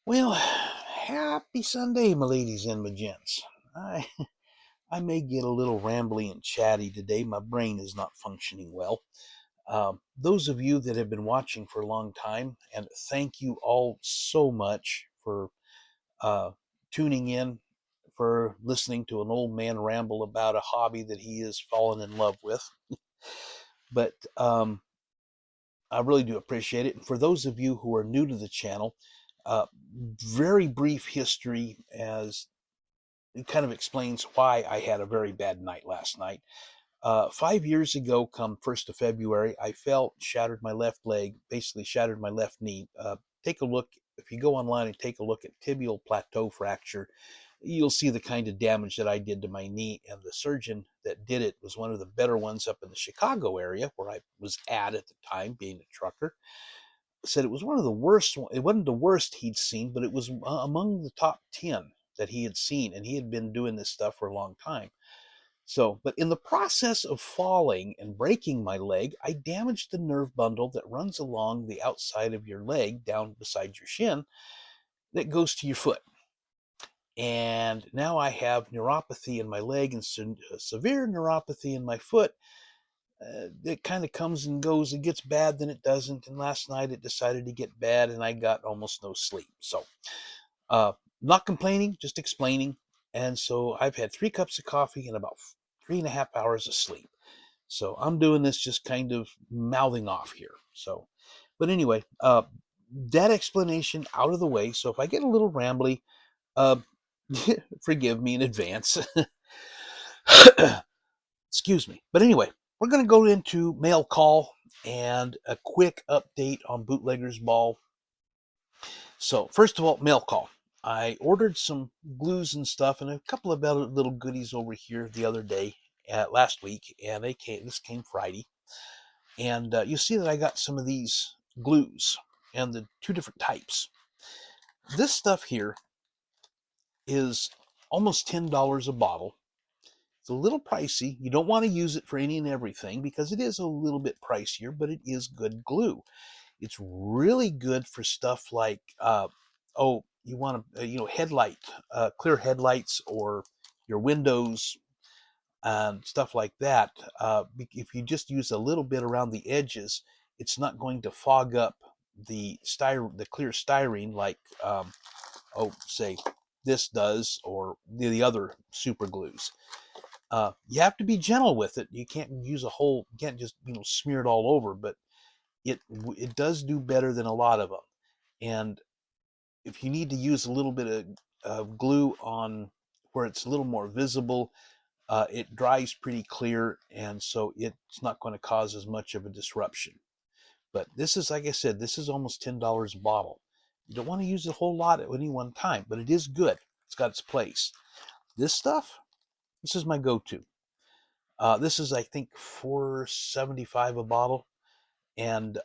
Well, happy Sunday, my ladies and my gents. I I may get a little rambly and chatty today. My brain is not functioning well. Those of you that have been watching for a long time, and thank you all so much for uh, tuning in, for listening to an old man ramble about a hobby that he has fallen in love with. But I really do appreciate it. And for those of you who are new to the channel, uh, very brief history as it kind of explains why I had a very bad night last night. 5 years ago, come 1st of February, I fell, shattered my left leg, basically shattered my left knee. Take a look, if you go online and take a look at tibial plateau fracture, you'll see the kind of damage that I did to my knee. And the surgeon that did it was one of the better ones up in the Chicago area where I was at the time, being a trucker. Said it was one of the worst. It wasn't the worst he'd seen, but it was among the top 10 that he had seen, and he had been doing this stuff for a long time. So, but in the process of falling and breaking my leg, I damaged the nerve bundle that runs along the outside of your leg down beside your shin that goes to your foot. And now I have neuropathy in my leg and severe neuropathy in my foot. It kind of comes and goes. It gets bad, then it doesn't. And last night it decided to get bad, and I got almost no sleep. So, uh, not complaining, just explaining. And so I've had 3 cups of coffee and about 3.5 hours of sleep. So I'm doing this just kind of mouthing off here. So, but anyway, that explanation out of the way. So if I get a little rambly, uh, forgive me in advance. Excuse me. But anyway, we're going to go into mail call and a quick update on Bootleggers Ball. So first of all, mail call. I ordered some glues and stuff and a couple of other little goodies over here the other day, last week, and this came Friday. And you see that I got some of these glues and the 2 different types. This stuff here is almost $10 a bottle. It's a little pricey. You don't want to use it for any and everything because it is a little bit pricier, but it is good glue. It's really good for stuff like, you want to, clear headlights or your windows and stuff like that. If you just use a little bit around the edges, it's not going to fog up the clear styrene like, say this does, or the other super glues. You have to be gentle with it. You can't you can't just smear it all over, but it does do better than a lot of them. And if you need to use a little bit of glue on where it's a little more visible, it dries pretty clear, and so it's not going to cause as much of a disruption. But this is, like I said, this is almost $10 a bottle. You don't want to use a whole lot at any one time, but it is good. It's got its place. This stuff, this is my go-to. This is, I think, $4.75 a bottle, and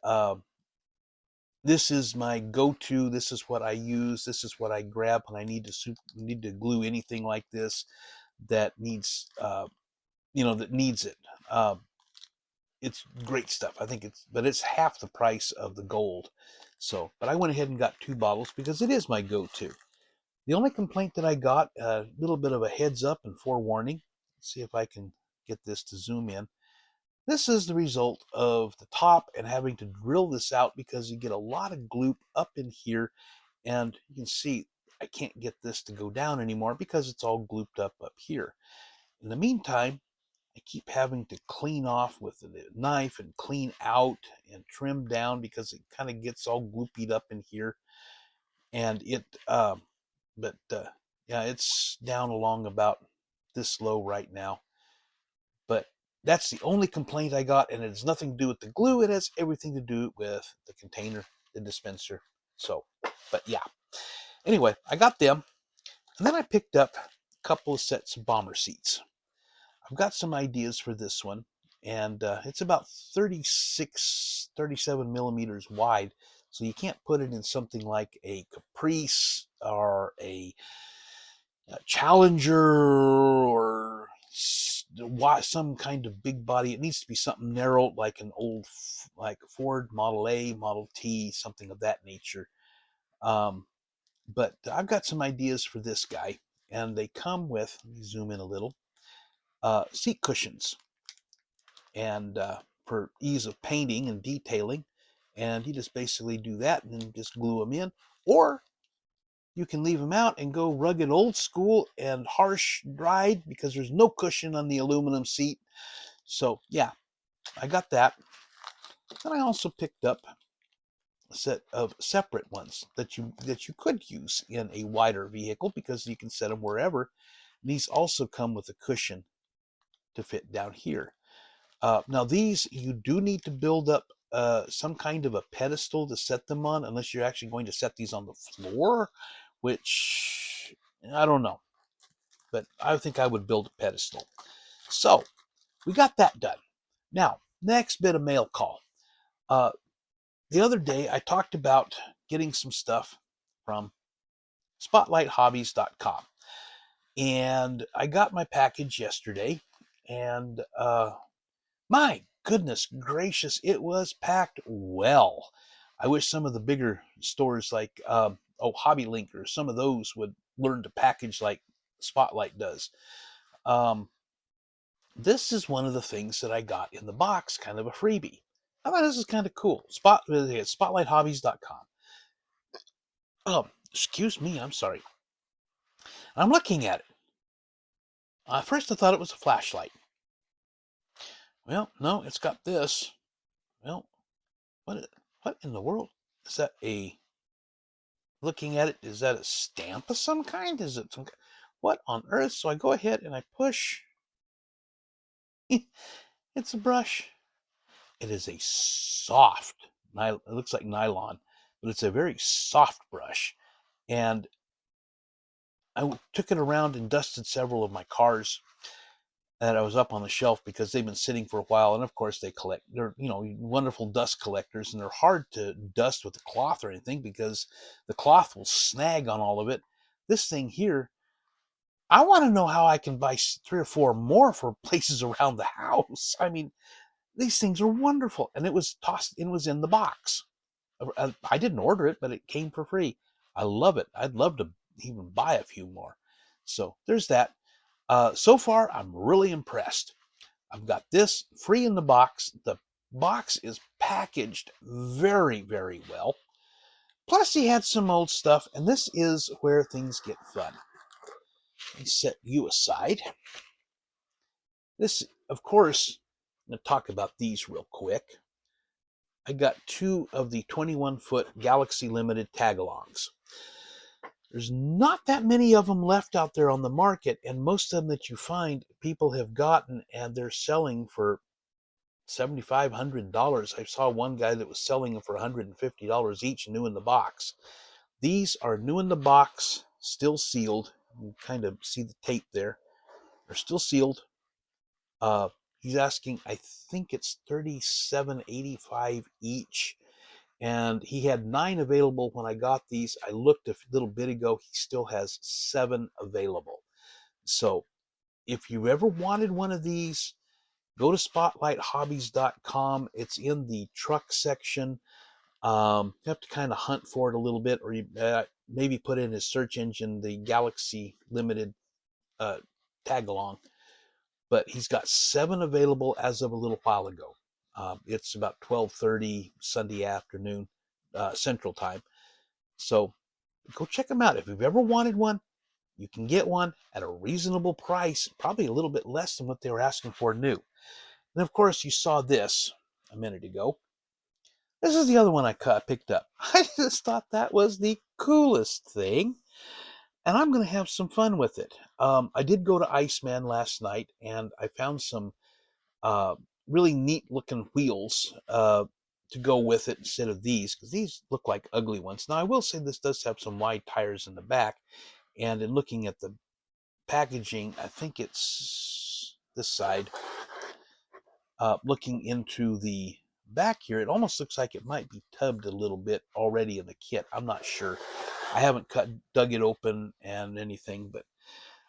this is my go-to. This is what I use. This is what I grab when I need to glue anything like this that needs that needs it. It's great stuff. I think it's half the price of the gold. So, but I went ahead and got 2 bottles because it is my go-to. The only complaint that I got, a little bit of a heads up and forewarning. Let's see if I can get this to zoom in. This is the result of the top and having to drill this out because you get a lot of gloop up in here, and you can see I can't get this to go down anymore because it's all glooped up here. In the meantime, I keep having to clean off with a knife and clean out and trim down because it kind of gets all gloopied up in here. And yeah, it's down along about this low right now. But That's the only complaint I got, and it has nothing to do with the glue. It has everything to do with the container, the dispenser. So, but yeah. Anyway, I got them, and then I picked up a couple of sets of bomber seats. I've got some ideas for this one, and it's about 36, 37 millimeters wide, so you can't put it in something like a Caprice or a Challenger or some kind of big body. It needs to be something narrow, like an old, like Ford Model A, Model T, something of that nature. But I've got some ideas for this guy, and they come with, let me zoom in a little, seat cushions, and for ease of painting and detailing. And you just basically do that and then just glue them in, or you can leave them out and go rugged old school and harsh dried, because there's no cushion on the aluminum seat. So yeah, I got that. And I also picked up a set of separate ones that you could use in a wider vehicle, because you can set them wherever. These also come with a cushion to fit down here. Now these, you do need to build up some kind of a pedestal to set them on, unless you're actually going to set these on the floor, which I don't know. But I think I would build a pedestal. So we got that done. Now, next bit of mail call. The other day I talked about getting some stuff from spotlighthobbies.com. And I got my package yesterday, and my goodness gracious, it was packed well. I wish some of the bigger stores like Hobby Link or some of those would learn to package like Spotlight does. This is one of the things that I got in the box, kind of a freebie. I thought this is kind of cool. Spotlighthobbies.com. Excuse me, I'm sorry. I'm looking at it. First I thought it was a flashlight. Well, no, it's got this. Well, what in the world? Is that looking at it, is that a stamp of some kind? Is it some, what on earth? So I go ahead and I push. It's a brush. It is a soft, it looks like nylon, but it's a very soft brush. And I took it around and dusted several of my cars that I was up on the shelf, because they've been sitting for a while. And of course they're, wonderful dust collectors, and they're hard to dust with a cloth or anything, because the cloth will snag on all of it. This thing here, I want to know how I can buy 3 or 4 more for places around the house. I mean, these things are wonderful. And it was in the box. I didn't order it, but it came for free. I love it. I'd love to even buy a few more. So there's that. So far, I'm really impressed. I've got this free in the box. The box is packaged very, very well. Plus, he had some old stuff, and this is where things get fun. Let me set you aside. This, of course, I'm going to talk about these real quick. I got 2 of the 21-foot Galaxy Limited tag-alongs. There's not that many of them left out there on the market, and most of them that you find, people have gotten, and they're selling for $7,500. I saw one guy that was selling them for $150 each, new in the box. These are new in the box, still sealed. You can kind of see the tape there. They're still sealed. He's asking, I think it's $37.85 each. And he had 9 available when I got these. I looked a little bit ago. He still has 7 available. So if you ever wanted one of these, go to spotlighthobbies.com. It's in the truck section. You have to kind of hunt for it a little bit, or you maybe put in his search engine the Galaxy Limited tag along. But he's got 7 available as of a little while ago. It's about 12:30 Sunday afternoon, Central Time. So go check them out. If you've ever wanted one, you can get one at a reasonable price, probably a little bit less than what they were asking for new. And of course, you saw this a minute ago. This is the other one I picked up. I just thought that was the coolest thing, and I'm going to have some fun with it. I did go to Iceman last night, and I found some really neat looking wheels to go with it instead of these, because these look like ugly ones. Now, I will say this does have some wide tires in the back, and in looking at the packaging, I think it's this side. Looking into the back here, it almost looks like it might be tubbed a little bit already in the kit. I'm not sure. I haven't dug it open and anything, but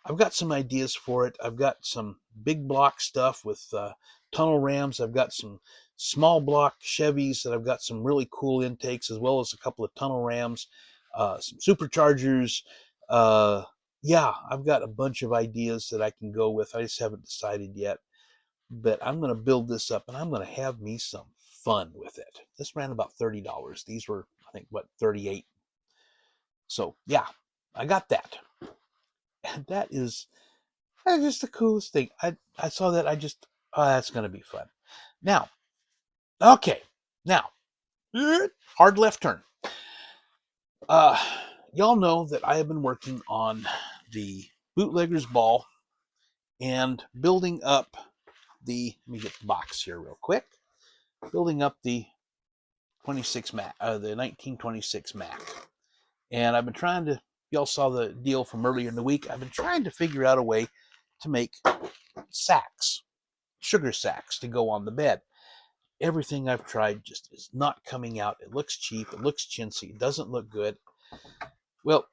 I've got some ideas for it. I've got some big block stuff with tunnel rams. I've got some small block Chevys that I've got some really cool intakes, as well as a couple of tunnel rams, some superchargers. Yeah, I've got a bunch of ideas that I can go with. I just haven't decided yet. But I'm going to build this up and I'm going to have me some fun with it. This ran about $30. These were, I think, what, 38. So yeah, I got that. And that's just the coolest thing. I saw that. Oh, that's going to be fun. Now, okay. Now, hard left turn. Uh, y'all know that I have been working on the Bootleggers Ball and building up let me get the box here real quick. Building up the 26 Mac, the 1926 Mac. And I've been trying to, y'all saw the deal from earlier in the week. I've been trying to figure out a way to make sacks, sugar sacks to go on the bed. Everything I've tried just is not coming out. It looks cheap. It looks chintzy. It doesn't look good. Well,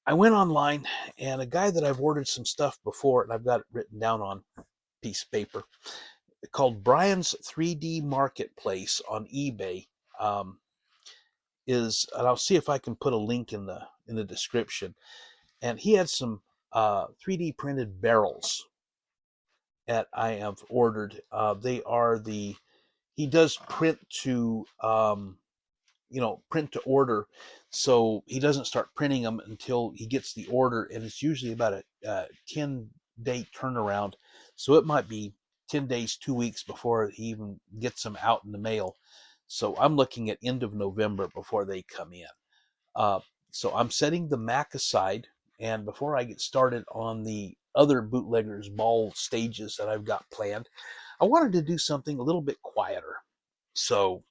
I went online, and a guy that I've ordered some stuff before, and I've got it written down on a piece of paper, called Brian's 3D Marketplace on eBay. And I'll see if I can put a link in the description. And he had some 3D printed barrels that I have ordered. He does print to print to order, so he doesn't start printing them until he gets the order, and it's usually about a 10-day turnaround. So it might be 10 days, 2 weeks before he even gets them out in the mail. So I'm looking at end of November before they come in. Uh, so I'm setting the Mac aside, and before I get started on the other Bootleggers Ball stages that I've got planned, I wanted to do something a little bit quieter. So,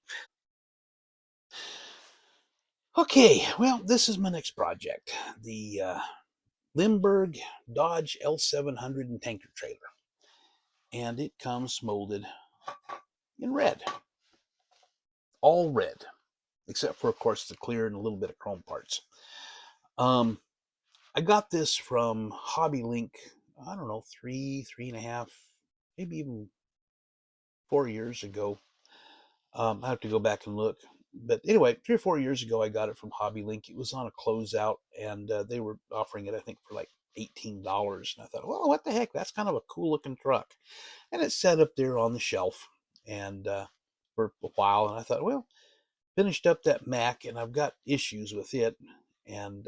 okay, well, this is my next project, the Lindberg Dodge L700 and tanker trailer, and it comes molded in red, all red, except for, of course, the clear and a little bit of chrome parts. I got this from Hobby Link, I don't know, three and a half, maybe even 4 years ago. I have to go back and look. But anyway, 3 or 4 years ago, I got it from Hobby Link. It was on a closeout, and they were offering it, I think, for like $18. And I thought, well, what the heck? That's kind of a cool looking truck. And it sat up there on the shelf and for a while. And I thought, well, finished up that Mac, and I've got issues with it. And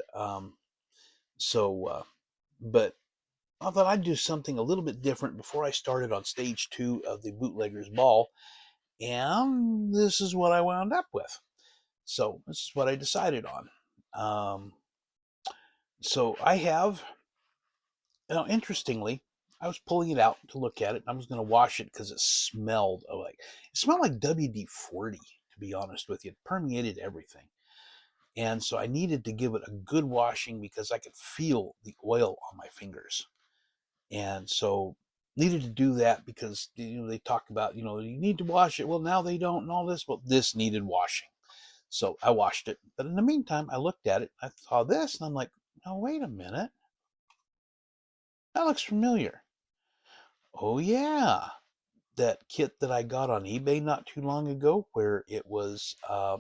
but I thought I'd do something a little bit different before I started on stage 2 of the Bootleggers Ball, and this is what I wound up with. So this is what I decided on. So I have, interestingly, I was pulling it out to look at it. I was going to wash it because it smelled like WD-40. To be honest with you, it permeated everything, and so I needed to give it a good washing because I could feel the oil on my fingers. And so needed to do that because they talk about you need to wash it. Well, now they don't, and all this. Well, this needed washing, so I washed it. But in the meantime, I looked at it, I saw this, and I'm like, no, wait a minute, that looks familiar. Oh yeah, that kit that I got on eBay not too long ago, where it was uh,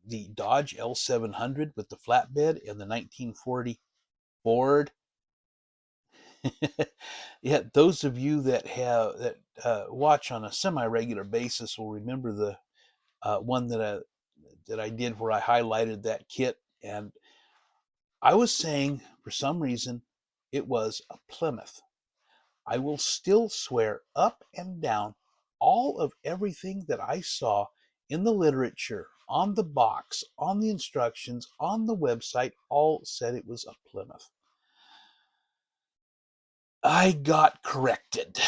the Dodge L700 with the flatbed and the 1940 Ford. Yeah, those of you that watch on a semi-regular basis will remember the one that I did where I highlighted that kit, and I was saying for some reason it was a Plymouth. I will still swear up and down all of everything that I saw in the literature, on the box, on the instructions, on the website, all said it was a Plymouth. I got corrected.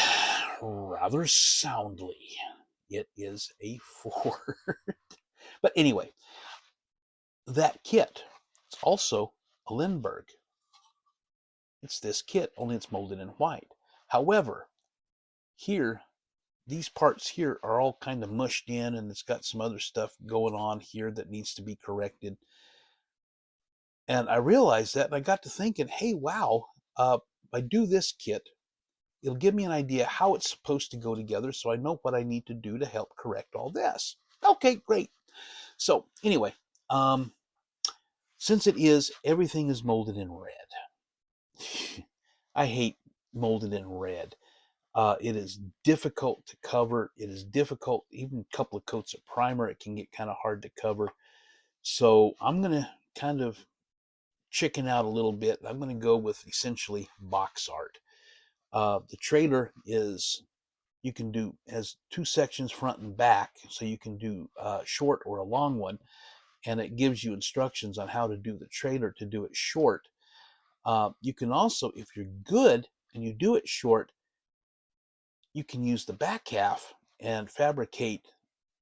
rather soundly. It is a Ford. But anyway, that kit, it's also a Lindberg. It's this kit, only it's molded in white. However, here, these parts here are all kind of mushed in, and it's got some other stuff going on here that needs to be corrected. And I realized that, and I got to thinking, hey, wow, if I do this kit, it'll give me an idea how it's supposed to go together, so I know what I need to do to help correct all this. Okay, great. So anyway, since everything is molded in red. I hate molded in red. It is difficult to cover. It is difficult, even a couple of coats of primer, it can get kind of hard to cover. So I'm going to kind of chicken out a little bit. I'm going to go with essentially box art. The trailer has two sections, front and back, so you can do a short or a long one, and it gives you instructions on how to do the trailer to do it short. You can also, if you're good and you do it short, you can use the back half and fabricate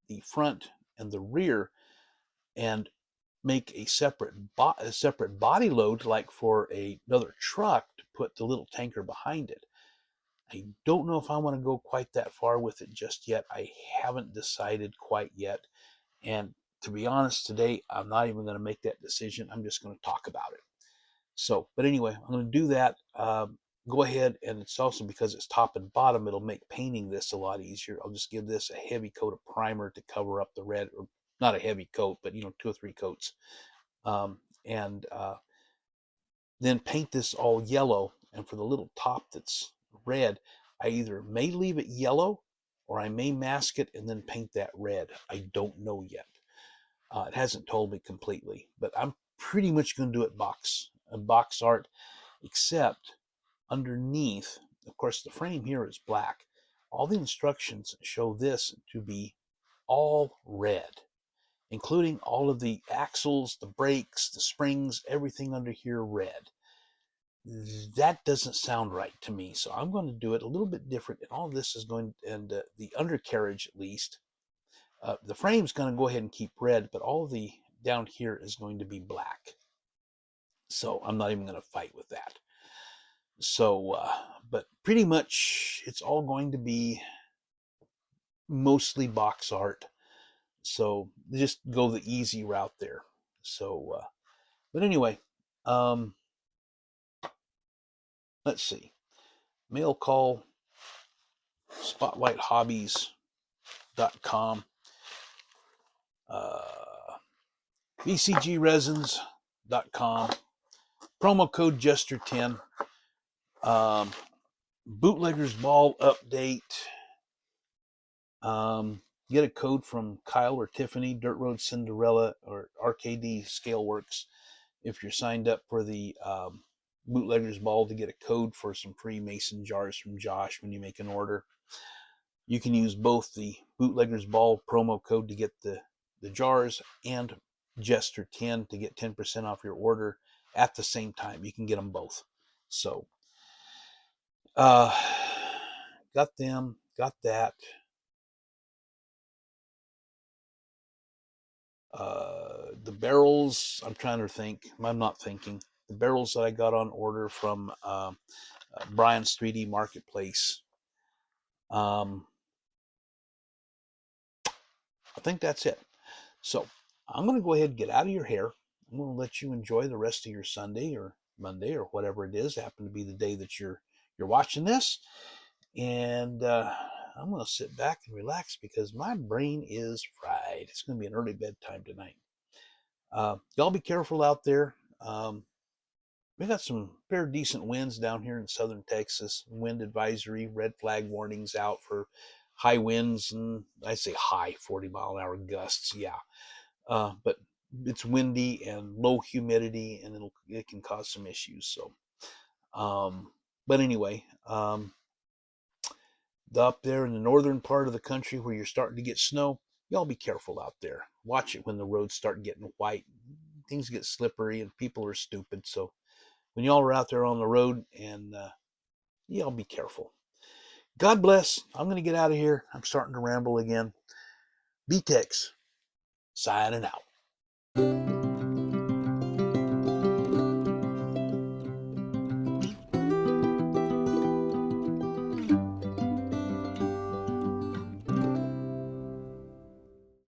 the front and the rear and make a separate body load, like for another truck, to put the little tanker behind it. I don't know if I want to go quite that far with it just yet. I haven't decided quite yet. And to be honest, today, I'm not even going to make that decision. I'm just going to talk about it. So, but anyway, I'm going to do that. Go ahead, and it's also because it's top and bottom, it'll make painting this a lot easier. I'll just give this a heavy coat of primer to cover up the red, or not a heavy coat, but 2 or 3 coats. And then paint this all yellow. And for the little top that's red, I either may leave it yellow or I may mask it and then paint that red. I don't know yet. It hasn't told me completely, but I'm pretty much going to do it box art, except underneath, of course, the frame here is black. All the instructions show this to be all red, including all of the axles, the brakes, the springs, everything under here red. That doesn't sound right to me, so I'm going to do it a little bit different. And all this is going, and the undercarriage at least, the frame's going to go ahead and keep red, but all the down here is going to be black. So I'm not even going to fight with that. So, but pretty much it's all going to be mostly box art. So just go the easy route there. So, but anyway, let's see. Mail call, spotlighthobbies.com, bcgresins.com, promo code Jester10, Bootleggers Ball update. Get a code from Kyle or Tiffany, Dirt Road Cinderella, or RKD Scaleworks. If you're signed up for the Bootleggers Ball, to get a code for some free mason jars from Josh when you make an order. You can use both the Bootleggers Ball promo code to get the jars and Jester10 to get 10% off your order at the same time. You can get them both. So, got them, got that. The barrels, I'm trying to think. I'm not thinking. The barrels that I got on order from Brian's 3D Marketplace. I think that's it. So I'm going to go ahead and get out of your hair. I'm going to let you enjoy the rest of your Sunday or Monday or whatever it is. Happen to be the day that you're watching this. And I'm going to sit back and relax because my brain is fried. It's going to be an early bedtime tonight. Y'all be careful out there. We got some fair decent winds down here in southern Texas. Wind advisory, red flag warnings out for high winds, and I say high 40-mile-an-hour gusts. Yeah, but it's windy and low humidity, and it can cause some issues. So, but anyway, up there in the northern part of the country where you're starting to get snow, y'all be careful out there. Watch it when the roads start getting white. Things get slippery and people are stupid. So when y'all are out there on the road, and y'all be careful. God bless. I'm going to get out of here. I'm starting to ramble again. B-Tex, signing out.